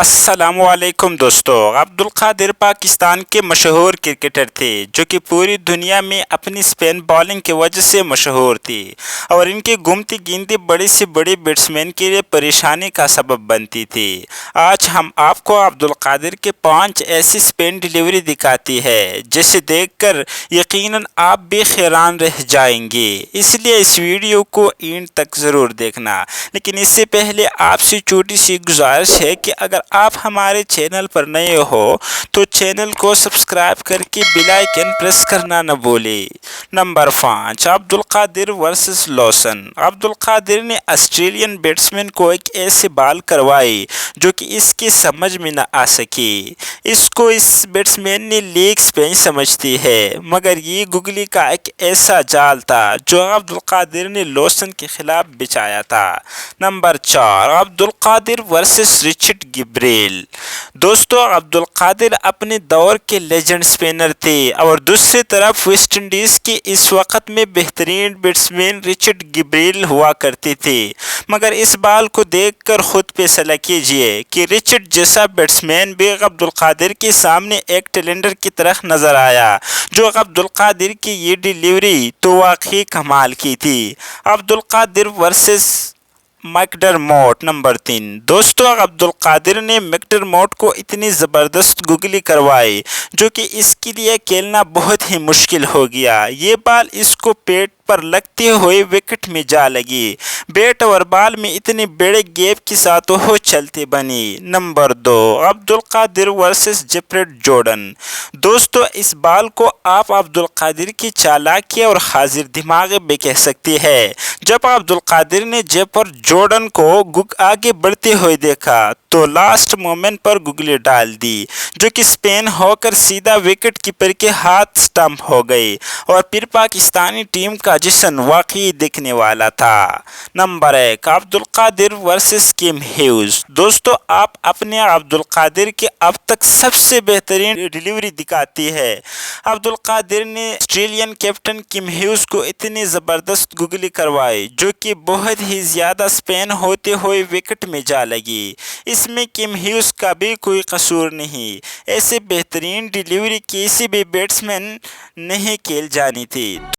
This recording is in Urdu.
السلام علیکم دوستو، عبدالقادر پاکستان کے مشہور کرکٹر تھے جو کہ پوری دنیا میں اپنی سپن بالنگ کی وجہ سے مشہور تھی اور ان کی گھومتی گیندی بڑے سے بڑے بیٹسمین کے لیے پریشانی کا سبب بنتی تھی۔ آج ہم آپ کو عبدالقادر کے 5 ایسی سپن ڈیلیوری دکھاتی ہے جسے دیکھ کر یقیناً آپ بھی حیران رہ جائیں گے، اس لیے اس ویڈیو کو اینڈ تک ضرور دیکھنا۔ لیکن اس سے پہلے آپ سے چھوٹی سی گزارش ہے کہ اگر آپ ہمارے چینل پر نئے ہو تو چینل کو سبسکرائب کر کے بیل آئیکن پریس کرنا نہ بھولے۔ Number 5، Abdul Qadir versus Lawson. Abdul Qadir نے آسٹریلین بیٹسمین کو ایک ایسے بال کروائی جو کہ اس کی سمجھ میں نہ آ سکی۔ اس کو اس بیٹسمین نے لیگ سپن سمجھتی ہے، مگر یہ گگلی کا ایک ایسا جال تھا جو عبدالقادر نے لوسن کے خلاف بچھایا تھا۔ Number 4، Abdul Qadir versus Richard Gabriel. دوستو، عبدالقادر اپنے دور کے لیجنڈ سپنر تھے اور دوسری طرف ویسٹ انڈیز کے اس وقت میں بہترین بیٹسمین رچرڈ گیبریل ہوا کرتے تھے، مگر اس بال کو دیکھ کر خود فیصلہ کیجئے کہ رچرڈ جیسا بیٹسمین بھی عبدالقادر کے سامنے ایک ٹیلنڈر کی طرح نظر آیا، جو عبدالقادر کی یہ ڈیلیوری تو واقعی کمال کی تھی۔ عبدالقادر ورسز میکڈرموٹ۔ نمبر 3، دوستو، عبدالقادر نے میکڈرموٹ کو اتنی زبردست گگلی کروائی جو کہ اس کے لیے کھیلنا بہت ہی مشکل ہو گیا۔ یہ بال اس کو پیٹ پر لگتے ہوئے وکٹ میں جا لگی۔ بیٹ اور بال میں اتنے بڑے گیپ کے ساتھ وہ چلتے بنی۔ نمبر 2، عبدالقادر ورسز جیفرڈ جارڈن۔ دوستو، اس بال کو آپ عبدالقادر کی چالاکی اور حاضر دماغی بھی کہہ سکتے ہیں۔ جب عبدالقادر نے جیفرڈ جارڈن کو آگے بڑھتے ہوئے دیکھا تو لاسٹ مومنٹ پر گگلی ڈال دی جو کہ سپن ہو کر سیدھا وکٹ کیپر کے ہاتھ سٹمپ ہو گئی، اور پھر پاکستانی ٹیم کا جشن واقعی دیکھنے والا تھا۔ Number 1، Abdul Qadir versus Kim Hughes. دوستو، آپ اپنے عبدالقادر کے اب تک سب سے بہترین ڈیلیوری دکھاتی ہے۔ عبدالقادر نے آسٹریلین کیپٹن کیم ہیوز کو اتنی زبردست گگلی کروائی جو کہ بہت ہی زیادہ سپن ہوتے ہوئے وکٹ میں جا لگی۔ اس میں کیم ہیوز کا بھی کوئی قصور نہیں، ایسے بہترین ڈیلیوری کسی بھی بیٹسمین نہیں کھیل جانی تھی۔